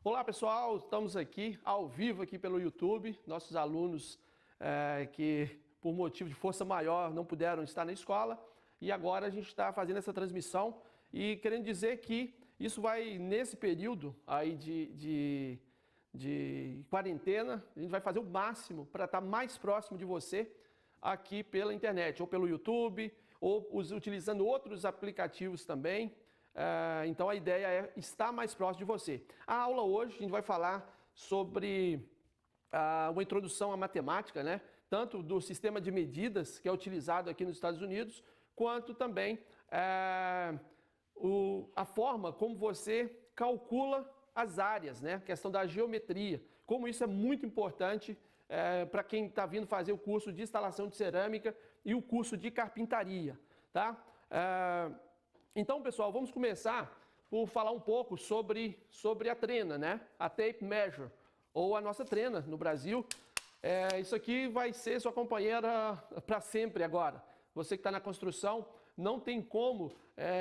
Olá pessoal, estamos aqui ao vivo aqui pelo YouTube, nossos alunos que por motivo de força maior não puderam estar na escola e agora a gente está fazendo essa transmissão e querendo dizer que isso vai, nesse período aí de quarentena, a gente vai fazer o máximo para estar mais próximo de você aqui pela internet, ou pelo YouTube, ou utilizando outros aplicativos também. Então a ideia é estar mais próximo de você. A aula hoje a gente vai falar sobre uma introdução à matemática, né? Tanto do sistema de medidas que é utilizado aqui nos Estados Unidos, quanto também a forma como você calcula as áreas, né? A questão da geometria, como isso é muito importante para quem está vindo fazer o curso de instalação de cerâmica e o curso de carpintaria, tá? Então, pessoal, vamos começar por falar um pouco sobre a trena, né? A tape measure, ou a nossa trena no Brasil. Isso aqui vai ser sua companheira para sempre agora. Você que está na construção, não tem como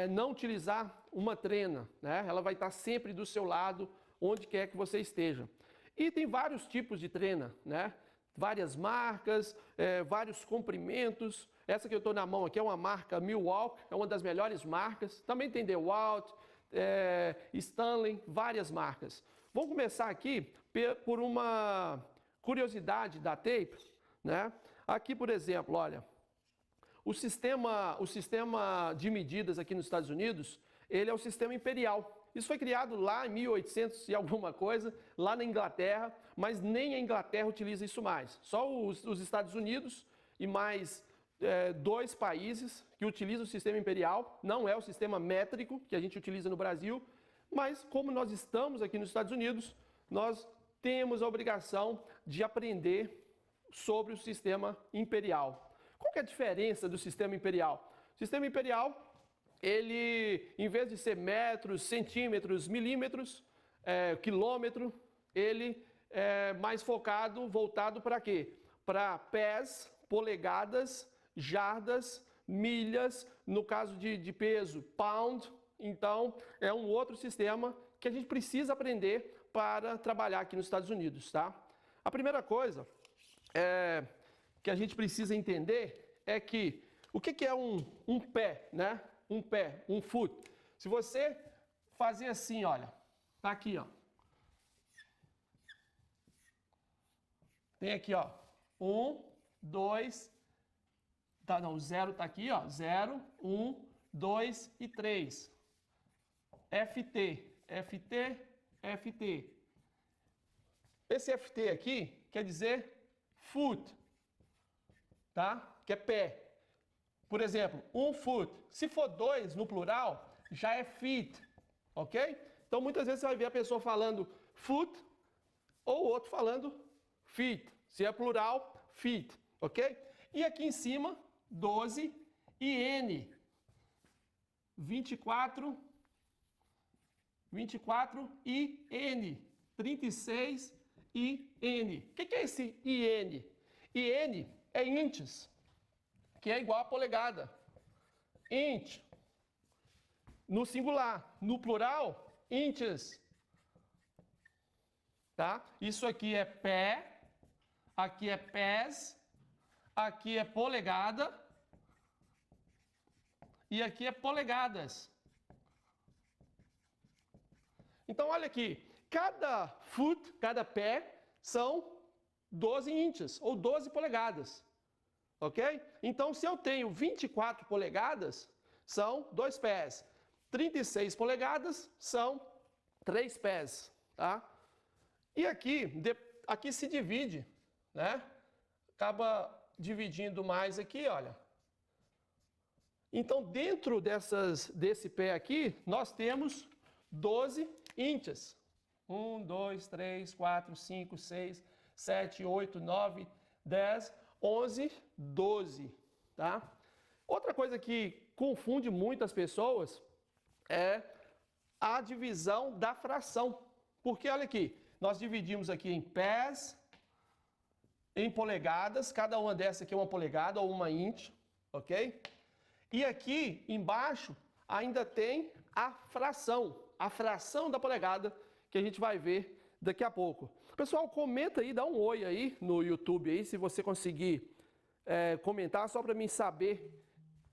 não utilizar uma trena, né? Ela vai estar sempre do seu lado, onde quer que você esteja. E tem vários tipos de trena, né? Várias marcas, vários comprimentos. Essa que eu estou na mão aqui é uma marca Milwaukee, é uma das melhores marcas. Também tem DeWalt, Stanley, várias marcas. Vamos começar aqui por uma curiosidade da tape, né? Aqui, por exemplo, olha, o sistema de medidas aqui nos Estados Unidos, ele é o sistema imperial. Isso foi criado lá em 1800 e alguma coisa, lá na Inglaterra, mas nem a Inglaterra utiliza isso mais. Só os Estados Unidos e mais dois países que utilizam o sistema imperial. Não é o sistema métrico que a gente utiliza no Brasil, mas como nós estamos aqui nos Estados Unidos, nós temos a obrigação de aprender sobre o sistema imperial. Qual que é a diferença do sistema imperial? O sistema imperial, ele, em vez de ser metros, centímetros, milímetros, quilômetro, ele é mais focado, voltado para quê? Para pés, polegadas, jardas, milhas, no caso de peso, pound. Então, é um outro sistema que a gente precisa aprender para trabalhar aqui nos Estados Unidos, tá? A primeira coisa que a gente precisa entender é que o que é um pé, né? Um pé, um foot. Se você fazer assim, olha, tá aqui, ó. Tem aqui, ó, 1, 2, tá, não, o 0 tá aqui, ó, 0, 1, 2 e 3. FT, FT, FT. Esse FT aqui quer dizer foot, tá? Que é pé. Por exemplo, um foot. Se for 2 no plural, já é feet, ok? Então muitas vezes você vai ver a pessoa falando foot ou o outro falando feet. Se é plural, feet, ok? E aqui em cima, 12 e N. 24 e N. 36 e N. O que é esse IN? IN é inches, que é igual a polegada. Inch. No singular. No plural, inches. Tá? Isso aqui é pé, aqui é pés, aqui é polegada e aqui é polegadas. Então, olha aqui. Cada foot, cada pé, são 12 inches ou 12 polegadas. Ok? Então, se eu tenho 24 polegadas, são 2 pés. 36 polegadas são 3 pés. Tá? E aqui se divide, né? Acaba dividindo mais aqui, olha. Então, dentro desse pé aqui, nós temos 12 inches. 1, 2, 3, 4, 5, 6, 7, 8, 9, 10, 11, 12, tá? Outra coisa que confunde muitas pessoas é a divisão da fração. Porque olha aqui, nós dividimos aqui em pés, em polegadas, cada uma dessa aqui é uma polegada ou uma inch, ok? E aqui embaixo ainda tem a fração da polegada, que a gente vai ver daqui a pouco. Pessoal, comenta aí, dá um oi aí no YouTube aí, se você conseguir comentar, só para mim saber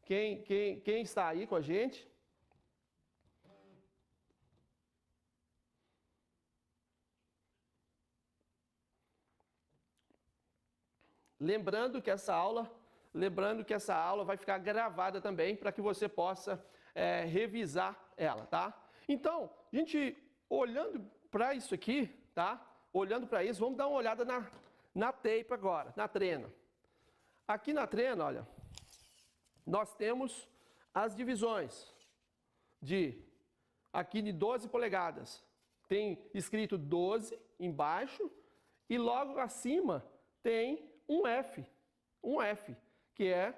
quem está aí com a gente. Lembrando que essa aula vai ficar gravada também para que você possa revisar ela, tá? Então, a gente olhando para isso aqui, tá? Olhando para isso, vamos dar uma olhada na tape agora, na trena. Aqui na trena, olha, nós temos as divisões aqui de 12 polegadas. Tem escrito 12 embaixo e logo acima tem um F, que é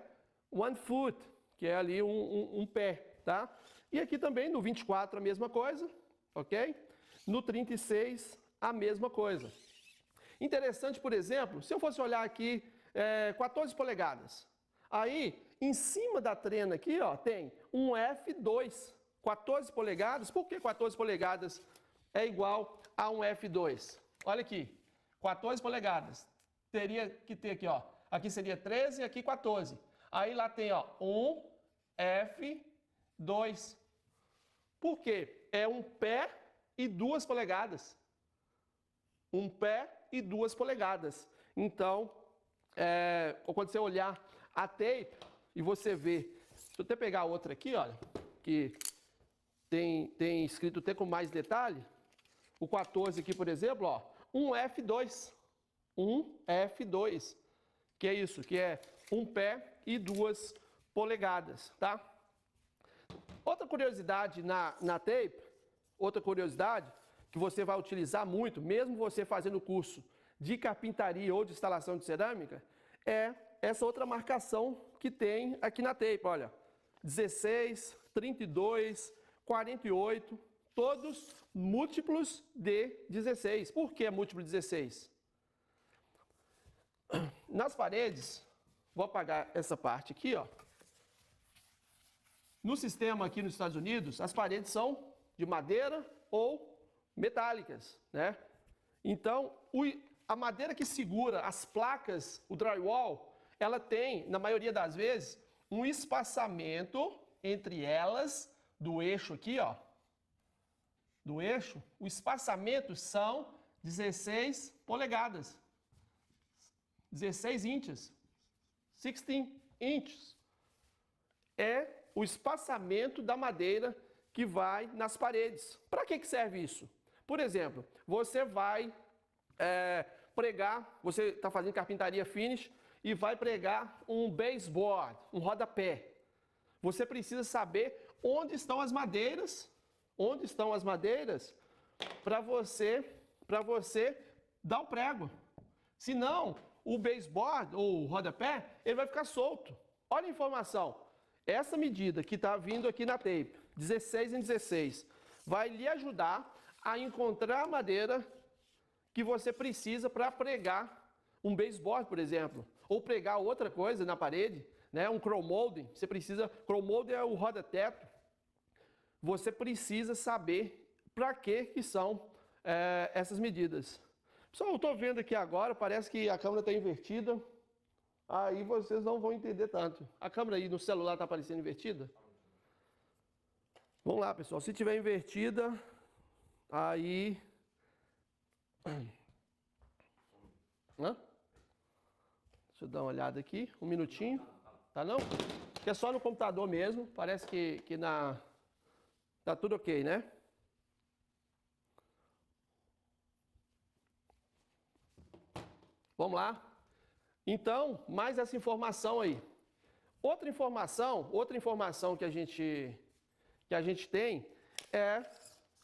one foot, que é ali um pé, tá? E aqui também no 24 a mesma coisa, ok? No 36 a mesma coisa. Interessante, por exemplo, se eu fosse olhar aqui 14 polegadas, aí em cima da trena aqui, ó, tem um F2, 14 polegadas. Por que 14 polegadas é igual a um F2? Olha aqui, 14 polegadas. Teria que ter aqui, ó. Aqui seria 13 e aqui 14. Aí lá tem, ó, um F2. Por quê? É um pé e 2 polegadas. Um pé e 2 polegadas. Então, quando você olhar a tape e você ver, deixa eu até pegar outra aqui, olha, que tem escrito até com mais detalhe. O 14 aqui, por exemplo, ó, um F2. Um F2, que é isso, que é um pé e 2 polegadas, tá? Outra curiosidade na tape, outra curiosidade que você vai utilizar muito, mesmo você fazendo o curso de carpintaria ou de instalação de cerâmica, é essa outra marcação que tem aqui na tape, olha, 16, 32, 48, todos múltiplos de 16. Por que múltiplo de 16? Nas paredes, vou apagar essa parte aqui, ó. No sistema aqui nos Estados Unidos, as paredes são de madeira ou metálicas, né? Então, a madeira que segura as placas, o drywall, ela tem, na maioria das vezes, um espaçamento entre elas, do eixo aqui, ó. Do eixo, o espaçamento são 16 polegadas. 16 inches, 16 inches, é o espaçamento da madeira que vai nas paredes. Para que serve isso? Por exemplo, você vai pregar, você está fazendo carpintaria finish e vai pregar um baseboard, um rodapé. Você precisa saber onde estão as madeiras para você dar o prego. Senão, o baseboard, ou o rodapé, ele vai ficar solto. Olha a informação. Essa medida que está vindo aqui na tape, 16 em 16, vai lhe ajudar a encontrar a madeira que você precisa para pregar um baseboard, por exemplo, ou pregar outra coisa na parede, né? Um chrome molding. Você precisa, chrome molding é o roda-teto. Você precisa saber para que são essas medidas. Pessoal, eu estou vendo aqui agora, parece que a câmera está invertida, aí vocês não vão entender tanto. A câmera aí no celular está aparecendo invertida? Vamos lá, pessoal, se tiver invertida, aí... Hã? Deixa eu dar uma olhada aqui, um minutinho. Tá não? Que é só no computador mesmo, parece que tá tudo ok, né? Vamos lá? Então, mais essa informação aí. Outra informação que a gente tem é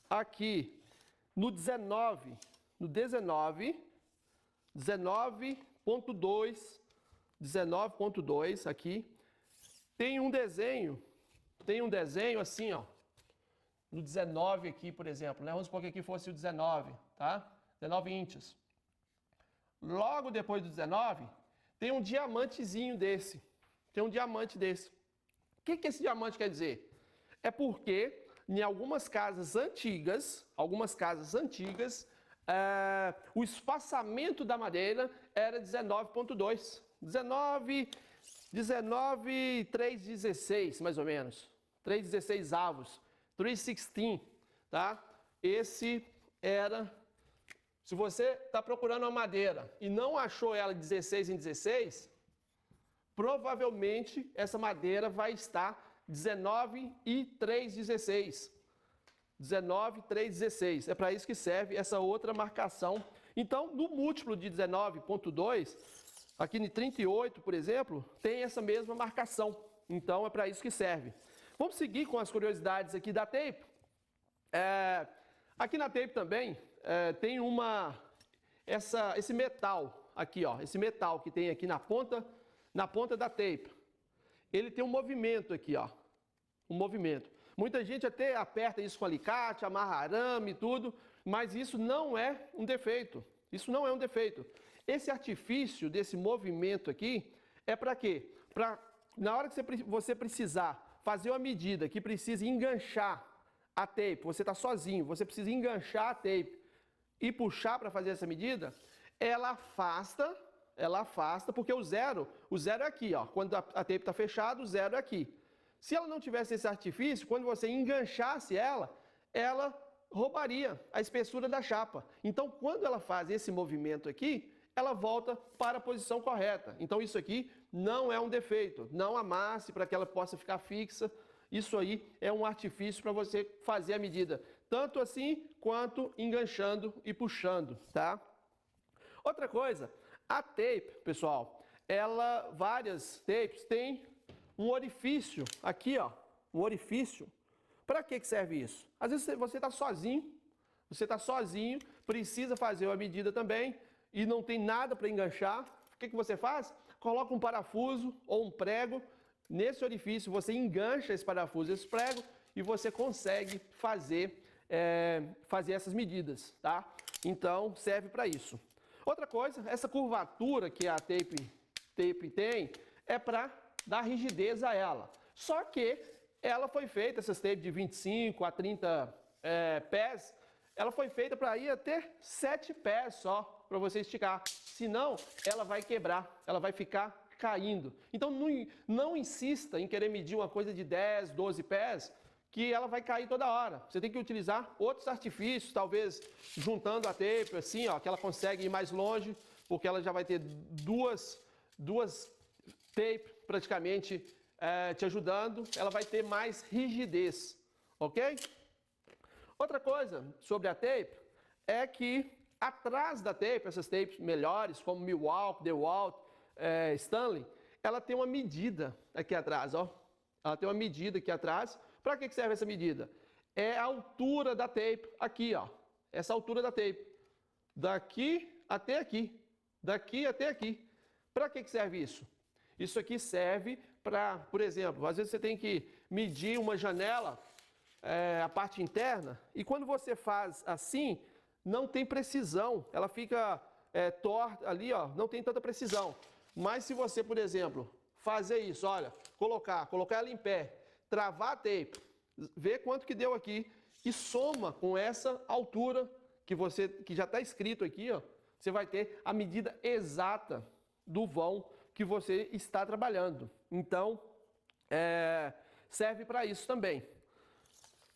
aqui no 19.2 aqui, tem um desenho assim, ó, no 19 aqui, por exemplo, né? Vamos supor que aqui fosse o 19, tá? 19 inches. Logo depois do 19, tem um diamantezinho desse. Tem um diamante desse. O que esse diamante quer dizer? É porque em algumas casas antigas, o espaçamento da madeira era 19,2. 19,316, mais ou menos. 3,16 avos. 3,16, tá? Esse era... Se você está procurando uma madeira e não achou ela 16 em 16, provavelmente essa madeira vai estar 19,316. 19,316. É para isso que serve essa outra marcação. Então, no múltiplo de 19,2, aqui em 38, por exemplo, tem essa mesma marcação. Então, é para isso que serve. Vamos seguir com as curiosidades aqui da tape. Aqui na tape também tem esse metal aqui, ó, esse metal que tem aqui na ponta da tape. Ele tem um movimento aqui, ó, um movimento. Muita gente até aperta isso com alicate, amarra arame e tudo, mas isso não é um defeito. Isso não é um defeito. Esse artifício desse movimento aqui é para quê? Para na hora que você precisar fazer uma medida que precise enganchar a tape, você está sozinho, você precisa enganchar a tape e puxar para fazer essa medida, ela afasta, porque o zero é aqui, ó. Quando a tape está fechada, o zero é aqui. Se ela não tivesse esse artifício, quando você enganchasse ela roubaria a espessura da chapa. Então, quando ela faz esse movimento aqui, ela volta para a posição correta. Então, isso aqui não é um defeito. Não amasse para que ela possa ficar fixa. Isso aí é um artifício para você fazer a medida, tanto assim quanto enganchando e puxando, tá? Outra coisa, a tape, pessoal, várias tapes têm um orifício aqui, ó, um orifício. Para que serve isso? Às vezes você está sozinho, precisa fazer uma medida também e não tem nada para enganchar. O que você faz? Coloca um parafuso ou um prego nesse orifício, você engancha esse parafuso, esse prego e você consegue fazer essas medidas, tá? Então serve para isso. Outra coisa, essa curvatura que a tape tem é para dar rigidez a ela. Só que ela foi feita, essas tapes de 25 a 30 pés, ela foi feita para ir até 7 pés só, para você esticar. Senão, ela vai quebrar, ela vai ficar caindo. Então, não insista em querer medir uma coisa de 10, 12 pés, que ela vai cair toda hora. Você tem que utilizar outros artifícios, talvez juntando a tape, assim, ó, que ela consegue ir mais longe, porque ela já vai ter duas tape praticamente te ajudando, ela vai ter mais rigidez, ok? Outra coisa sobre a tape é que atrás da tape, essas tapes melhores, como Milwaukee, DeWalt, Stanley, ela tem uma medida aqui atrás, ó. Ela tem uma medida aqui atrás. Para que serve essa medida? É a altura da tape aqui, ó. Essa altura da tape. Daqui até aqui. Daqui até aqui. Para que serve isso? Isso aqui serve para, por exemplo, às vezes você tem que medir uma janela, a parte interna, e quando você faz assim, não tem precisão. Ela fica torta ali, ó, não tem tanta precisão. Mas se você, por exemplo, fazer isso, olha, colocar ela em pé, travar a tape, ver quanto que deu aqui e soma com essa altura que já está escrito aqui, ó, você vai ter a medida exata do vão que você está trabalhando. Então, serve para isso também.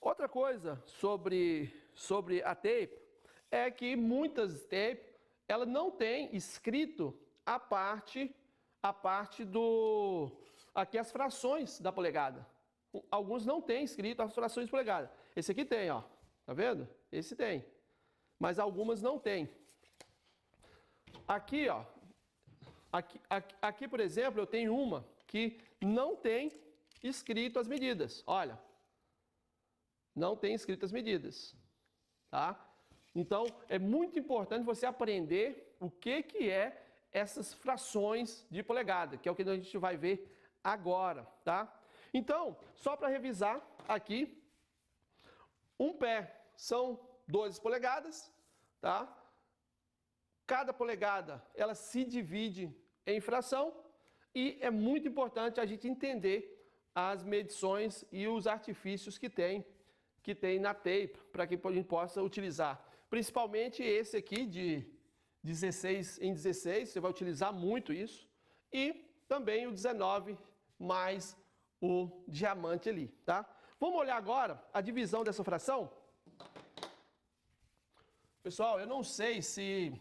Outra coisa sobre a tape é que muitas tapes ela não tem escrito a parte aqui as frações da polegada. Alguns não têm escrito as frações de polegada. Esse aqui tem, ó. Tá vendo? Esse tem. Mas algumas não tem. Aqui, ó. Aqui, por exemplo, eu tenho uma que não tem escrito as medidas. Olha. Não tem escrito as medidas. Tá? Então, é muito importante você aprender o que é essas frações de polegada, que é o que a gente vai ver agora, tá? Então, só para revisar aqui, um pé são 12 polegadas, tá? Cada polegada, ela se divide em fração e é muito importante a gente entender as medições e os artifícios que tem que tem na tape, para que a gente possa utilizar. Principalmente esse aqui de 16 em 16, você vai utilizar muito isso. E também o 19 mais o diamante ali, tá? Vamos olhar agora a divisão dessa fração? Pessoal, eu não sei se...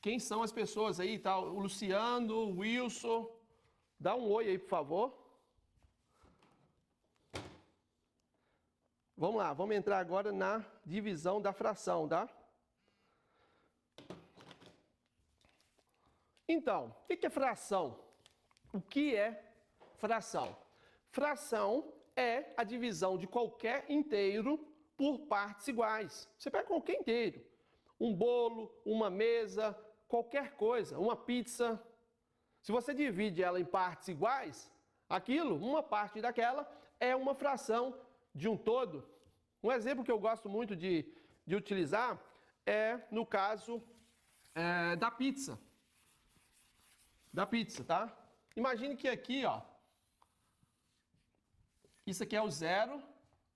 Quem são as pessoas aí, tá? O Luciano, o Wilson. Dá um oi aí, por favor. Vamos lá, vamos entrar agora na divisão da fração, tá? Então, o que é fração? O que é fração? Fração é a divisão de qualquer inteiro por partes iguais. Você pega qualquer inteiro. Um bolo, uma mesa, qualquer coisa, uma pizza. Se você divide ela em partes iguais, aquilo, uma parte daquela, é uma fração de um todo. Um exemplo que eu gosto muito de utilizar é no caso da pizza. Da pizza, tá? Imagine que aqui, ó, isso aqui é o 0,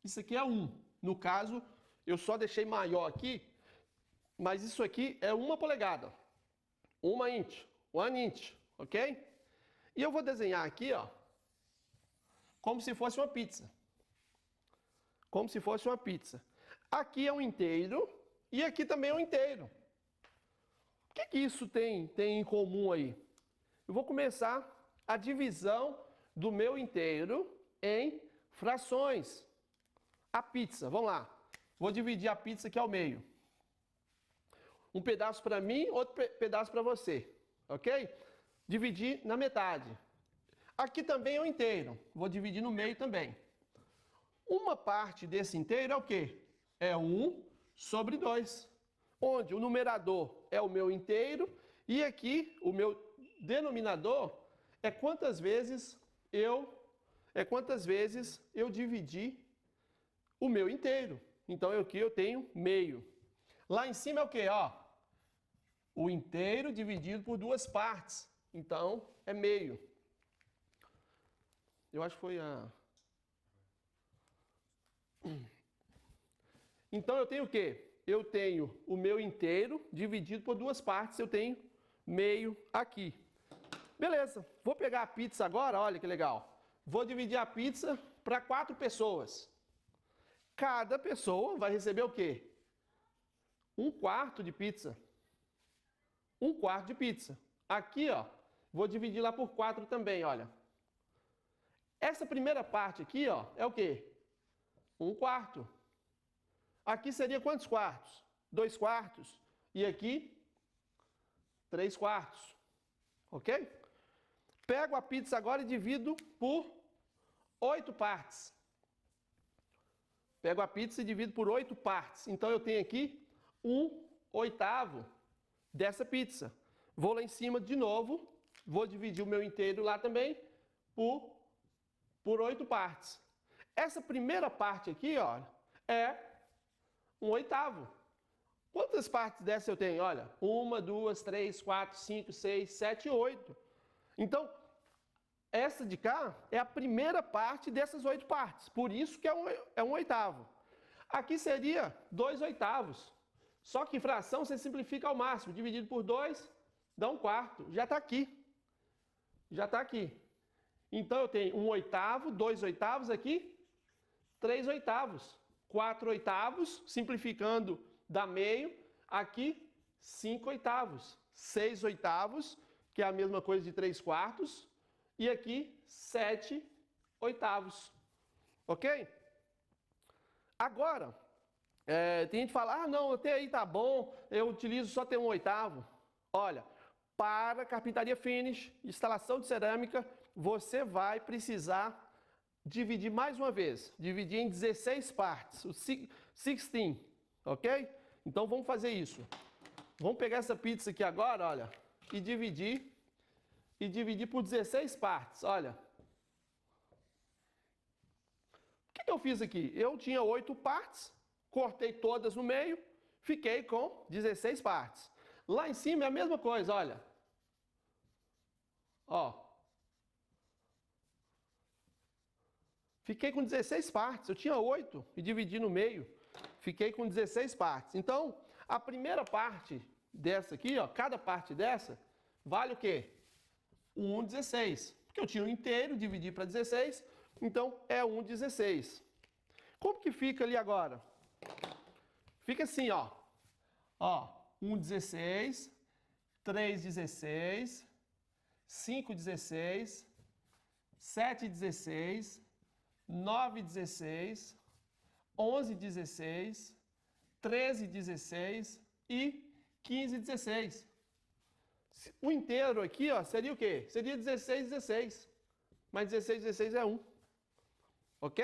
isso aqui é 1. No caso, eu só deixei maior aqui, mas isso aqui é 1 polegada. 1 inch, 1 inch, ok? E eu vou desenhar aqui, ó, como se fosse uma pizza. Como se fosse uma pizza. Aqui é um inteiro e aqui também é um inteiro. O que isso tem em comum aí? Eu vou começar a divisão do meu inteiro em frações. A pizza, vamos lá. Vou dividir a pizza aqui ao meio. Um pedaço para mim, outro pedaço para você, ok? Dividir na metade. Aqui também é um inteiro. Vou dividir no meio também. Uma parte desse inteiro é o quê? É 1 sobre 2. Onde o numerador é o meu inteiro e aqui o meu denominador é quantas vezes eu dividi o meu inteiro. Então aqui eu tenho meio. Lá em cima é o quê? Ó, o inteiro dividido por 2 partes. Então é meio. Eu acho que foi a... Então eu tenho o quê? Eu tenho o meu inteiro dividido por 2 partes, eu tenho meio aqui. Beleza, vou pegar a pizza agora, olha que legal. Vou dividir a pizza para 4 pessoas. Cada pessoa vai receber o quê? 1/4 de pizza. 1/4 de pizza. Aqui, ó, vou dividir lá por 4 também, olha. Essa primeira parte aqui, ó, é o quê? 1/4. Aqui seria quantos quartos? 2/4. E aqui, 3/4. Ok? Pego a pizza agora e divido por 8 partes. Pego a pizza e divido por 8 partes. Então eu tenho aqui 1/8 dessa pizza. Vou lá em cima de novo, vou dividir o meu inteiro lá também por 8 partes. Essa primeira parte aqui, ó, é 1/8. Quantas partes dessa eu tenho? Olha, 1, 2, 3, 4, 5, 6, 7, 8. Então, essa de cá é a primeira parte dessas 8 partes. Por isso que é 1/8. Aqui seria 2/8. Só que fração você simplifica ao máximo. Dividido por 2, dá 1/4. Já está aqui. Já está aqui. Então, eu tenho 1/8, 2/8 aqui, 3/8. 4/8, simplificando, dá meio. Aqui, 5/8. 6/8, que é a mesma coisa de 3/4. E aqui, 7/8. Ok? Agora, tem gente que fala, ah, não, até aí tá bom, eu utilizo só ter 1/8. Olha, para carpintaria finish, instalação de cerâmica, você vai precisar dividir mais uma vez, dividir em 16 partes, o 16, ok? Então vamos fazer isso. Vamos pegar essa pizza aqui agora, olha, e dividir por 16 partes, olha. O que eu fiz aqui? Eu tinha 8 partes, cortei todas no meio, fiquei com 16 partes. Lá em cima é a mesma coisa, olha. Ó. Fiquei com 16 partes. Eu tinha 8 e dividi no meio. Fiquei com 16 partes. Então, a primeira parte dessa aqui, ó, cada parte dessa, vale o quê? 1/16. Porque eu tinha um inteiro, dividi para 16, então é 1/16. Como que fica ali agora? Fica assim, ó. Ó, 1/16, 3/16, 5/16, 7/16, 9/16, 11/16, 13/16 e 15/16. O inteiro aqui, ó, seria o quê? Seria 16/16. Mas 16/16 é 1. Ok?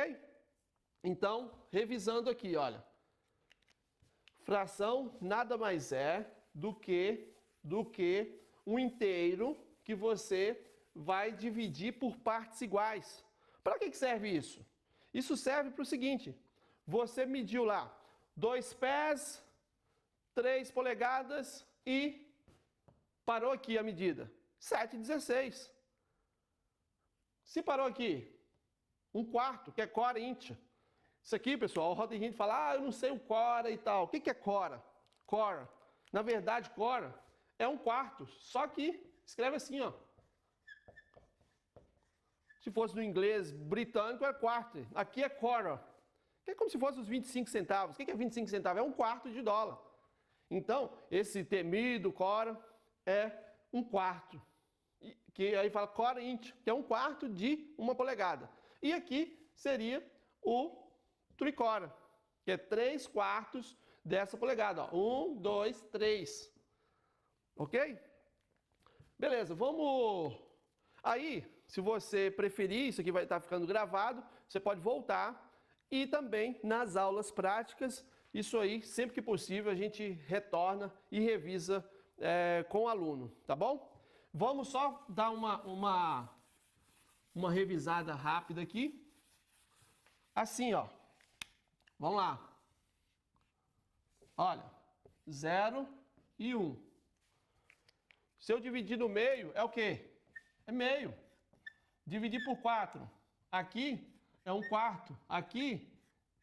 Então, revisando aqui, olha. Fração nada mais é do que um inteiro que você vai dividir por partes iguais. Para que serve isso? Isso serve para o seguinte: você mediu lá 2 pés, 3 polegadas e parou aqui a medida, 7/16. Se parou aqui, 1/4, que é cora íntia. Isso aqui, pessoal, tem gente que fala, eu não sei o cora e tal. O que é cora? Cora. Na verdade, cora é 1/4, só que escreve assim, ó. Se fosse no inglês britânico, é quarto. Aqui é cora. Que é como se fosse os 25 centavos. O que é 25 centavos? É $1/4. Então, esse temido cora é 1/4. Que aí fala cora int, que é 1/4 de 1 polegada. E aqui seria o tricora, que é 3/4 dessa polegada. Ó. 1, 2, 3. Ok? Beleza, vamos... Aí, se você preferir, isso aqui vai estar ficando gravado, você pode voltar e também nas aulas práticas, isso aí, sempre que possível, a gente retorna e revisa com o aluno, tá bom? Vamos só dar uma revisada rápida aqui. Assim, ó. Vamos lá. Olha, 0 e 1. Se eu dividir no meio, é o quê? É meio. Dividir por 4. Aqui é 1/4. Aqui,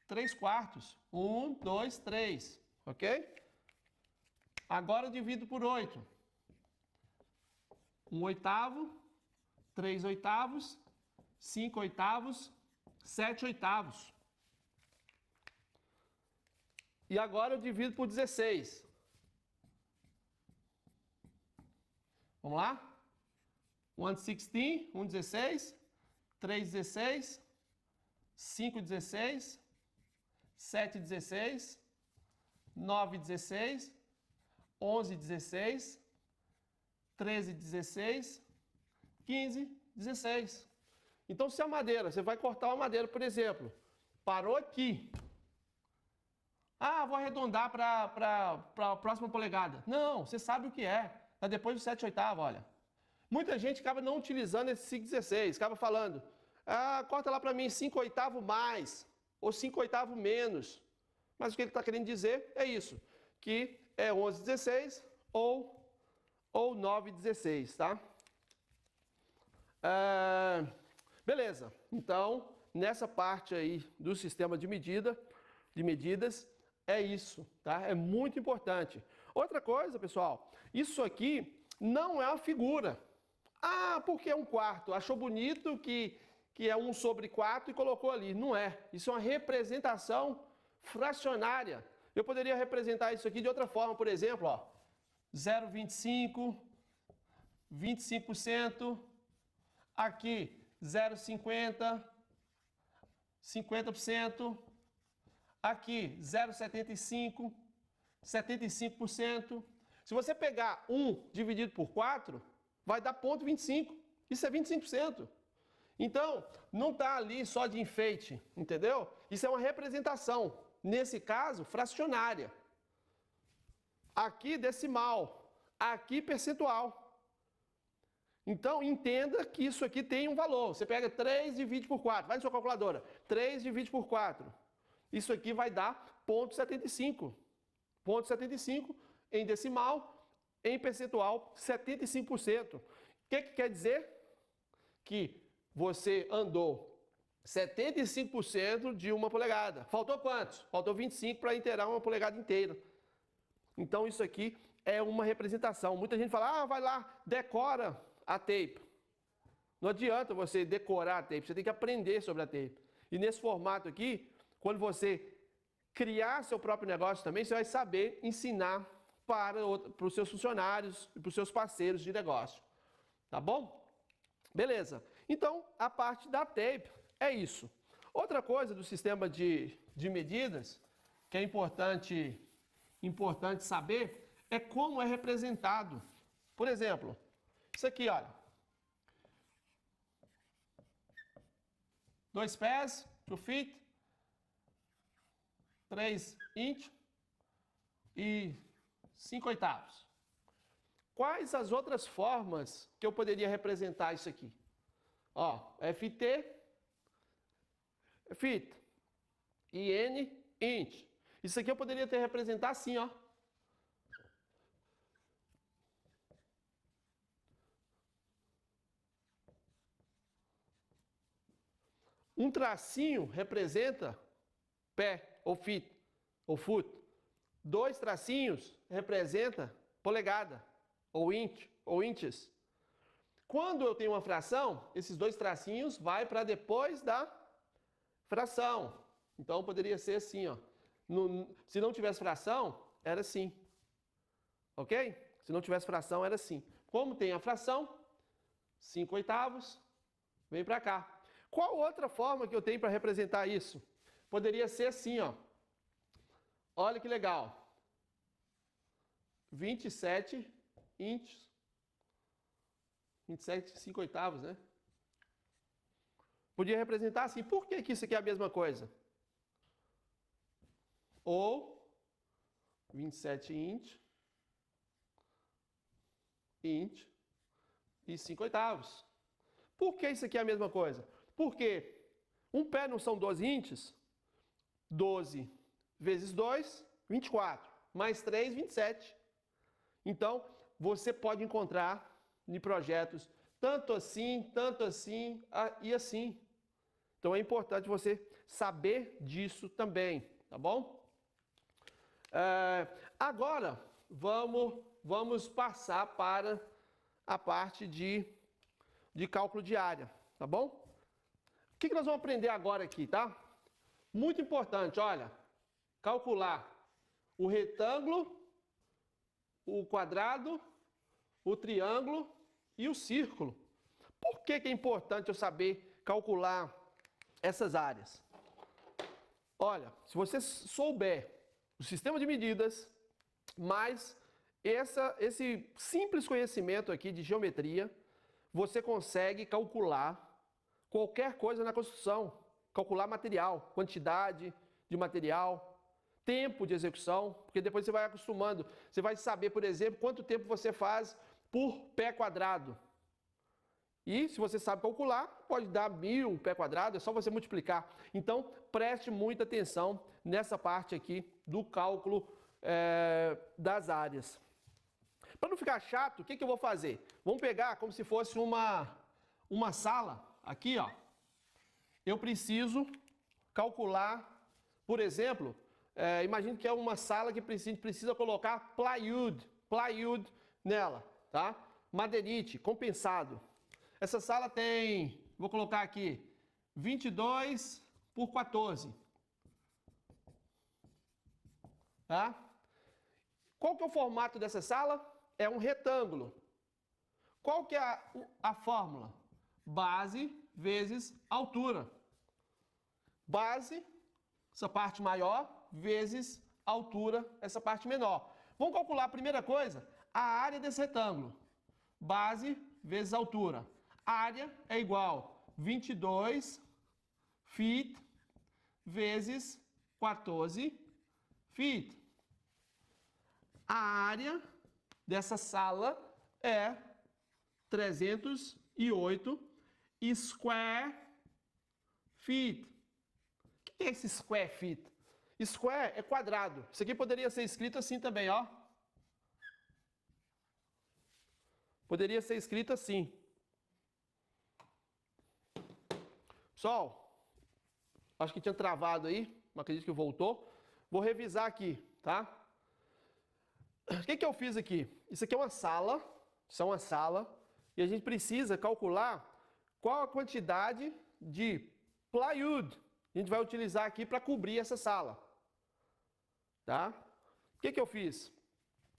3/4. 1, 2, 3. Ok? Agora eu divido por 8. 1/8, 3/8, 5/8, 7/8. E agora eu divido por 16. Vamos lá? 1/16, 1/16, 3/16, 5/16, 7/16, 9/16, 11/16, 13/16, 15/16. Então, se a madeira, você vai cortar uma madeira, por exemplo, parou aqui. Vou arredondar para a próxima polegada. Não, você sabe o que é. Está depois do 7/8, olha. Muita gente acaba não utilizando esse 5/16, acaba falando, corta lá para mim 5/8 mais, ou 5/8 menos. Mas o que ele está querendo dizer é isso, que é 11/16 ou 9/16, tá? Beleza, então, nessa parte aí do sistema de medidas, é isso, tá? É muito importante. Outra coisa, pessoal, isso aqui não é uma figura. Porque é 1/4. Achou bonito que é 1/4 e colocou ali. Não é. Isso é uma representação fracionária. Eu poderia representar isso aqui de outra forma, por exemplo, ó, 0,25, 25%, aqui 0,50, 50%, aqui 0,75, 75%. Se você pegar 1 dividido por 4, vai dar 0,25. Isso é 25%. Então, não está ali só de enfeite, entendeu? Isso é uma representação, nesse caso, fracionária. Aqui decimal, aqui percentual. Então, entenda que isso aqui tem um valor. Você pega 3 e divide por 4, vai na sua calculadora, 3 divide por 4. Isso aqui vai dar 0,75. 0,75 em decimal, em percentual, 75%. O que quer dizer? Que você andou 75% de 1 polegada. Faltou quantos? Faltou 25 para inteirar 1 polegada inteira. Então isso aqui é uma representação. Muita gente fala, vai lá, decora a tape. Não adianta você decorar a tape, você tem que aprender sobre a tape. E nesse formato aqui, quando você criar seu próprio negócio também, você vai saber ensinar para os seus funcionários e para os seus parceiros de negócio. Tá bom? Beleza. Então, a parte da tape é isso. Outra coisa do sistema de medidas, que é importante saber, é como é representado. Por exemplo, isso aqui, olha. 2 pés, 2 feet, 3 inch e 5 oitavos. Quais as outras formas que eu poderia representar isso aqui? Ó, FT, feet, IN, inch. Isso aqui eu poderia representar assim, ó. Um tracinho representa pé, ou feet, ou foot. 2 tracinhos representa polegada, ou inch, ou inches. Quando eu tenho uma fração, esses 2 tracinhos vai para depois da fração. Então poderia ser assim, ó. Se não tivesse fração, era assim. Ok? Se não tivesse fração, era assim. Como tem a fração, 5 oitavos, vem para cá. Qual outra forma que eu tenho para representar isso? Poderia ser assim, ó. Olha que legal. 27 inches. 27, 5 oitavos, né? Podia representar assim. Por que isso aqui é a mesma coisa? Ou 27 inch e 5 oitavos. Por que isso aqui é a mesma coisa? Porque um pé não são 12 inches? 12 vezes 2, 24. Mais 3, 27. Então, você pode encontrar em projetos tanto assim e assim. Então, é importante você saber disso também, tá bom? Agora, vamos passar para a parte de cálculo de área, tá bom? O que nós vamos aprender agora aqui, tá? Muito importante, olha, calcular o retângulo, o quadrado, o triângulo e o círculo. Por que é importante eu saber calcular essas áreas? Olha, se você souber o sistema de medidas, mais esse simples conhecimento aqui de geometria, você consegue calcular qualquer coisa na construção. Calcular material, quantidade de material, tempo de execução, porque depois você vai acostumando. Você vai saber, por exemplo, quanto tempo você faz por pé quadrado. E se você sabe calcular, pode dar 1000 pé quadrado, é só você multiplicar. Então, preste muita atenção nessa parte aqui do cálculo das áreas. Para não ficar chato, o que eu vou fazer? Vamos pegar como se fosse uma sala, aqui, ó. Eu preciso calcular, por exemplo, imagine que é uma sala que precisa colocar plywood nela, tá? Madeirite, compensado. Essa sala tem, vou colocar aqui, 22 por 14. Tá? Qual que é o formato dessa sala? É um retângulo. Qual que é a fórmula? Base vezes altura. Base, essa parte maior, vezes altura, essa parte menor. Vamos calcular a primeira coisa, a área desse retângulo. Base vezes altura. Área é igual 22 feet vezes 14 feet. A área dessa sala é 308 square feet. O que é esse square feet? Square é quadrado. Isso aqui poderia ser escrito assim também, ó. Poderia ser escrito assim. Pessoal, Acho que tinha travado aí, não acredito que voltou. Vou revisar aqui, tá? O que eu fiz aqui? Isso aqui é uma sala, isso é uma sala, e a gente precisa calcular qual a quantidade de plywood a gente vai utilizar aqui para cobrir essa sala, tá? O que eu fiz?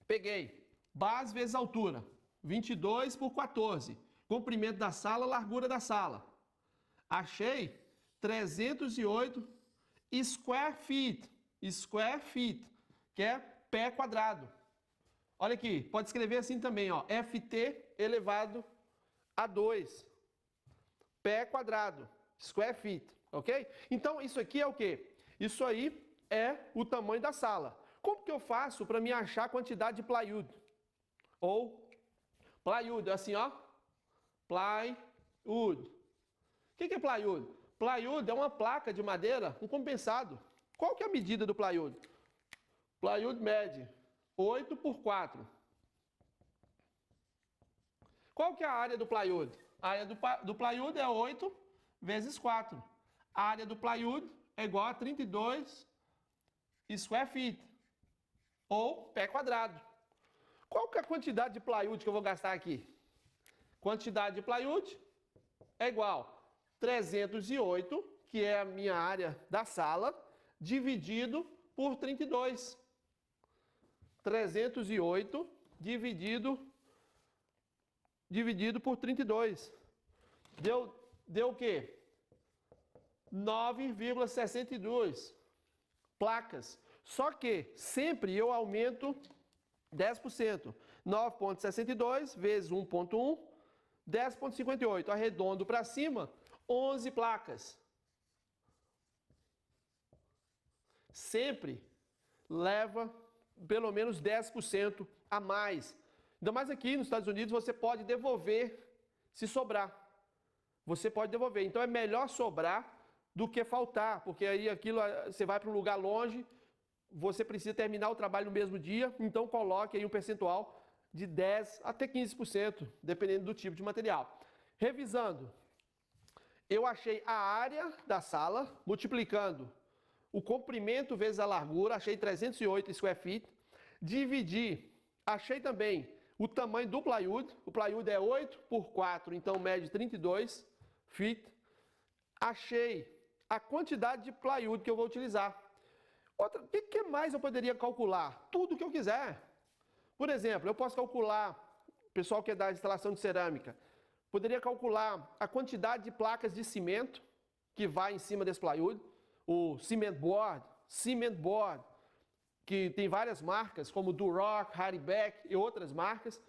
Peguei base vezes altura, 22 por 14, comprimento da sala, largura da sala. Achei 308 square feet, que é pé quadrado. Olha aqui, pode escrever assim também, ó, FT elevado a 2, pé quadrado, square feet, ok? Então, isso aqui é o quê? Isso aí é o tamanho da sala. Como que eu faço para me achar a quantidade de plywood? Ou plywood, assim, ó, plywood. O que é plywood? Plywood é uma placa de madeira com compensado. Qual que é a medida do plywood? Plywood mede 8 por 4. Qual que é a área do plywood? A área do plywood é 8 vezes 4. A área do plywood é igual a 32 square feet, ou pé quadrado. Qual que é a quantidade de plywood que eu vou gastar aqui? Quantidade de plywood é igual a 308, que é a minha área da sala, dividido por 32. 308 dividido por 32. Deu o quê? 9,62 placas. Só que sempre eu aumento 10%. 9,62 vezes 1,1, 10,58. Arredondo para cima, 11 placas. Sempre leva pelo menos 10% a mais. Ainda mais aqui nos Estados Unidos, você pode devolver se sobrar. Você pode devolver. Então é melhor sobrar do que faltar, porque aí aquilo você vai para um lugar longe, você precisa terminar o trabalho no mesmo dia, então coloque aí um percentual de 10 até 15%, dependendo do tipo de material. Revisando, eu achei a área da sala, multiplicando o comprimento vezes a largura, achei 308 square feet, dividi, achei também o tamanho do plywood, o plywood é 8 por 4, então mede 32 feet, achei a quantidade de plywood que eu vou utilizar. O que mais eu poderia calcular? Tudo que eu quiser. Por exemplo, eu posso calcular, pessoal que é da instalação de cerâmica, poderia calcular a quantidade de placas de cimento que vai em cima desse plywood, o cement board, que tem várias marcas, como Durock, Harrybeck e outras marcas,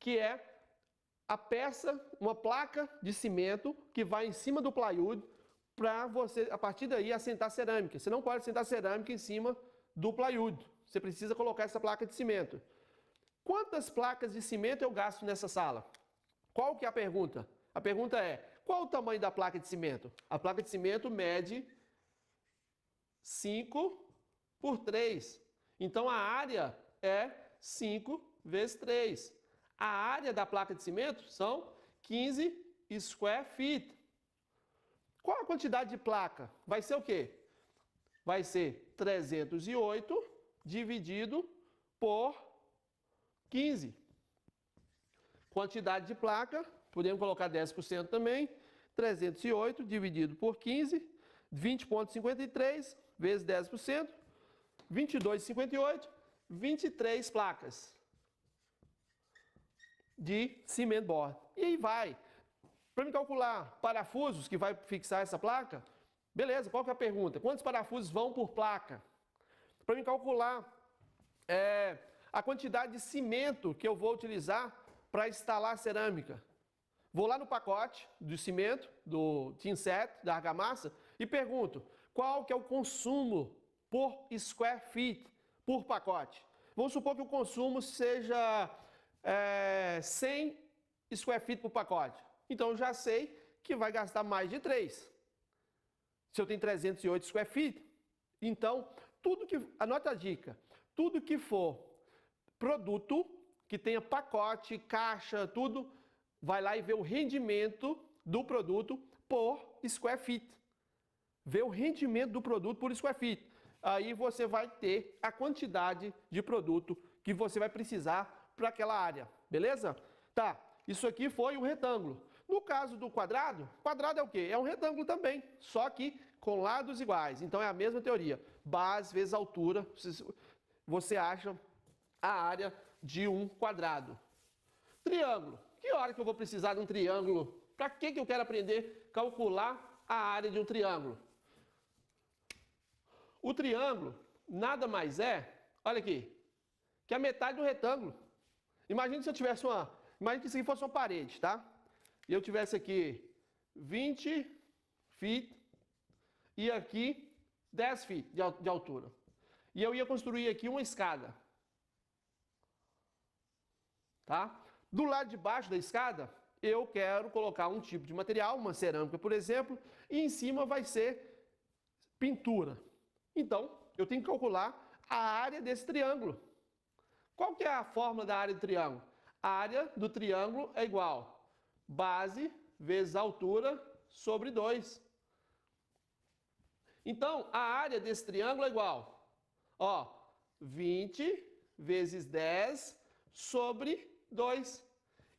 que é a peça, uma placa de cimento que vai em cima do plywood para você, a partir daí, assentar cerâmica. Você não pode assentar cerâmica em cima do plywood. Você precisa colocar essa placa de cimento. Quantas placas de cimento eu gasto nessa sala? Qual que é a pergunta? A pergunta é, qual o tamanho da placa de cimento? A placa de cimento mede 5 por 3. Então, a área é 5 vezes 3. A área da placa de cimento são 15 square feet. Qual a quantidade de placa? Vai ser o quê? Vai ser 308 dividido por 15. Quantidade de placa, podemos colocar 10% também. 308 dividido por 15, 20,53 vezes 10%, 22,58, 23 placas de cement board. E aí vai. Para me calcular parafusos que vai fixar essa placa, beleza, qual que é a pergunta? Quantos parafusos vão por placa? Para me calcular a quantidade de cimento que eu vou utilizar para instalar a cerâmica. Vou lá no pacote do cimento, do tin set, da argamassa, e pergunto, qual que é o consumo por square feet, por pacote? Vamos supor que o consumo seja 100 square feet por pacote. Então, eu já sei que vai gastar mais de 3. Se eu tenho 308 square feet. Então, anota a dica, tudo que for produto, que tenha pacote, caixa, tudo, vai lá e vê o rendimento do produto por square feet. ver o rendimento do produto por square feet. Aí você vai ter a quantidade de produto que você vai precisar para aquela área, beleza? Tá, isso aqui foi o retângulo. No caso do quadrado, quadrado é o quê? É um retângulo também, só que com lados iguais. Então é a mesma teoria. Base vezes altura, você acha a área de um quadrado. Triângulo. Que hora que eu vou precisar de um triângulo? Para que eu quero aprender a calcular a área de um triângulo? O triângulo nada mais é, olha aqui, que a metade do retângulo. Imagine se eu tivesse imagine que isso aqui fosse uma parede, tá? E eu tivesse aqui 20 feet e aqui 10 feet de altura. E eu ia construir aqui uma escada. Tá? Do lado de baixo da escada, eu quero colocar um tipo de material, uma cerâmica, por exemplo, e em cima vai ser pintura. Então, eu tenho que calcular a área desse triângulo. Qual que é a fórmula da área do triângulo? A área do triângulo é igual base vezes altura sobre 2. Então, a área desse triângulo é igual, 20 vezes 10 sobre 2.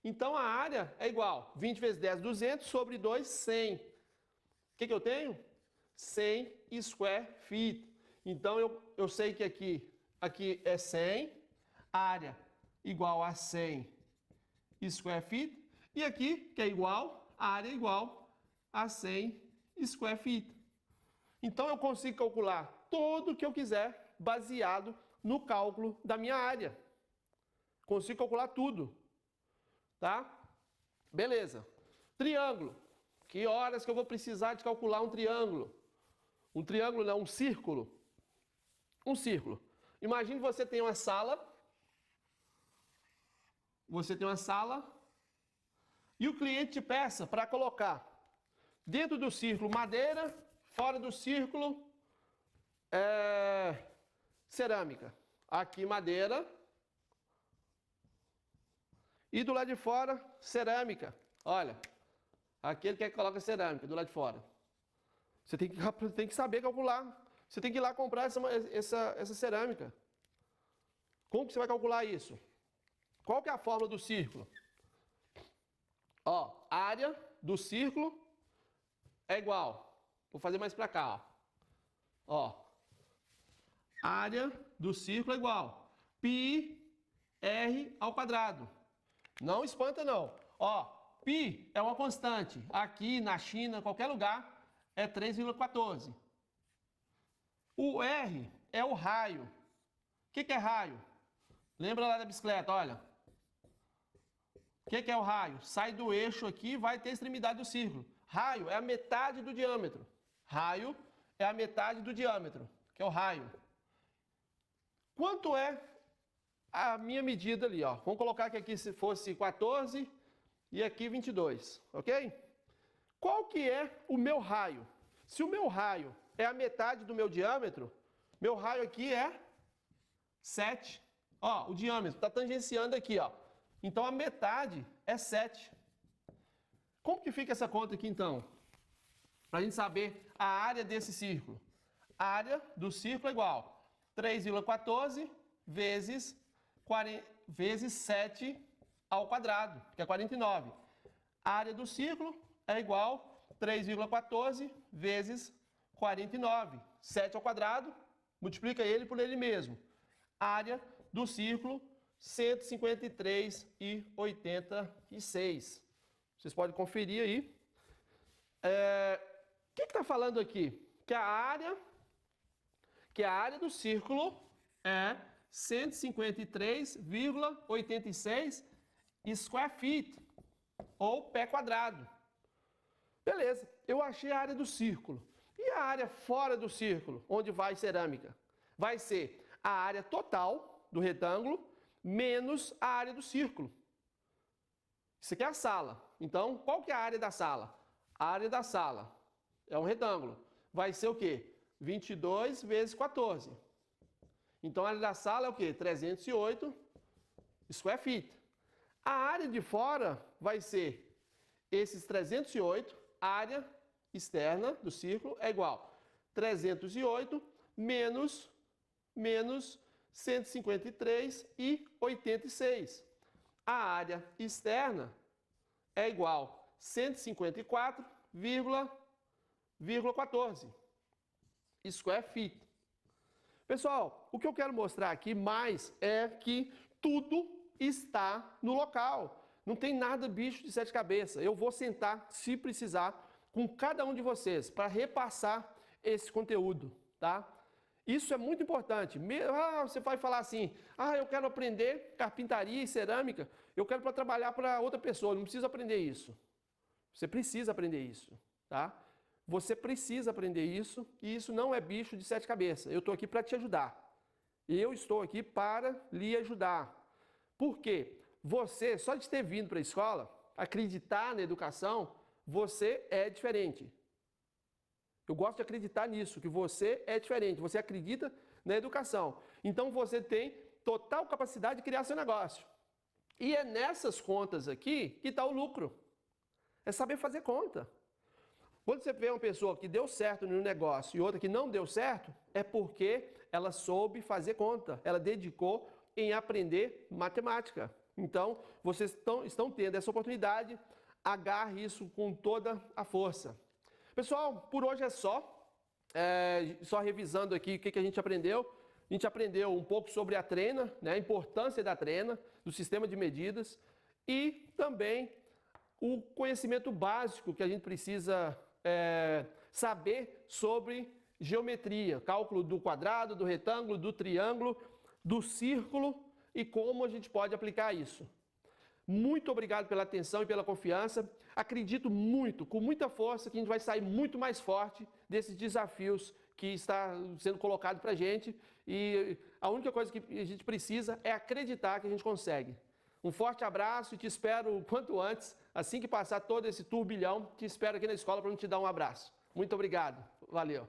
Então, a área é igual 20 vezes 10, 200, sobre 2, 100. O que eu tenho? 100 square feet. Então, eu sei que aqui é 100, área igual a 100 square feet, e aqui, que é igual, a área é igual a 100 square feet. Então, eu consigo calcular tudo o que eu quiser baseado no cálculo da minha área. Consigo calcular tudo. Tá? Beleza. Triângulo. Que horas que eu vou precisar de calcular um triângulo? Um triângulo não, um círculo. Um círculo. Imagine que você tem uma sala. Você tem uma sala. E o cliente te peça para colocar dentro do círculo madeira, fora do círculo cerâmica. Aqui madeira. E do lado de fora, cerâmica. Olha, aqui ele quer que coloque cerâmica do lado de fora. Você tem que saber calcular. Você tem que ir lá comprar essa cerâmica. Como que você vai calcular isso? Qual que é a fórmula do círculo? Área do círculo é igual. Vou fazer mais para cá. Área do círculo é igual. Pi r ao quadrado. Não espanta não. Pi é uma constante. Aqui na China, qualquer lugar, é 3,14. O R é o raio. O que é raio? Lembra lá da bicicleta, olha. O que é o raio? Sai do eixo aqui e vai ter a extremidade do círculo. Raio é a metade do diâmetro. Raio é a metade do diâmetro, que é o raio. Quanto é a minha medida ali, Vamos colocar que aqui se fosse 14 e aqui 22, ok? Qual que é o meu raio? Se o meu raio é a metade do meu diâmetro, meu raio aqui é 7. O diâmetro está tangenciando aqui, Então a metade é 7. Como que fica essa conta aqui então? Para a gente saber a área desse círculo. A área do círculo é igual 3,14 vezes 7 ao quadrado, que é 49. A área do círculo é igual 3,14 vezes 49. 7 ao quadrado, multiplica ele por ele mesmo. Área do círculo, 153,86. Vocês podem conferir aí. O que está falando aqui? Que a área do círculo é 153,86 square feet, ou pé quadrado. Beleza, eu achei a área do círculo. E a área fora do círculo, onde vai cerâmica? Vai ser a área total do retângulo menos a área do círculo. Isso aqui é a sala. Então, qual que é a área da sala? A área da sala é um retângulo. Vai ser o quê? 22 vezes 14. Então, a área da sala é o quê? 308 square feet. A área de fora vai ser esses 308, área externa do círculo é igual 308 menos 153,86. A área externa é igual a 154,14 square feet. Pessoal, o que eu quero mostrar aqui mais é que tudo está no local. Não tem nada bicho de sete cabeças. Eu vou sentar, se precisar, com cada um de vocês para repassar esse conteúdo, tá? Isso é muito importante. Você vai falar assim, eu quero aprender carpintaria e cerâmica, eu quero para trabalhar para outra pessoa, não preciso aprender isso. Você precisa aprender isso, tá? Você precisa aprender isso, e isso não é bicho de sete cabeças. Eu estou aqui para te ajudar. Eu estou aqui para lhe ajudar. Por quê? Você, só de ter vindo para a escola, acreditar na educação, você é diferente. Eu gosto de acreditar nisso, que você é diferente, você acredita na educação. Então você tem total capacidade de criar seu negócio. E é nessas contas aqui que está o lucro. É saber fazer conta. Quando você vê uma pessoa que deu certo no negócio e outra que não deu certo, é porque ela soube fazer conta, ela dedicou em aprender matemática. Então, vocês estão tendo essa oportunidade, agarre isso com toda a força. Pessoal, por hoje é só. Só revisando aqui o que a gente aprendeu. A gente aprendeu um pouco sobre a trena, né, a importância da trena, do sistema de medidas e também o conhecimento básico que a gente precisa saber sobre geometria, cálculo do quadrado, do retângulo, do triângulo, do círculo e como a gente pode aplicar isso. Muito obrigado pela atenção e pela confiança. Acredito muito, com muita força, que a gente vai sair muito mais forte desses desafios que está sendo colocado para a gente. E a única coisa que a gente precisa é acreditar que a gente consegue. Um forte abraço e te espero o quanto antes, assim que passar todo esse turbilhão, te espero aqui na escola para te dar um abraço. Muito obrigado. Valeu.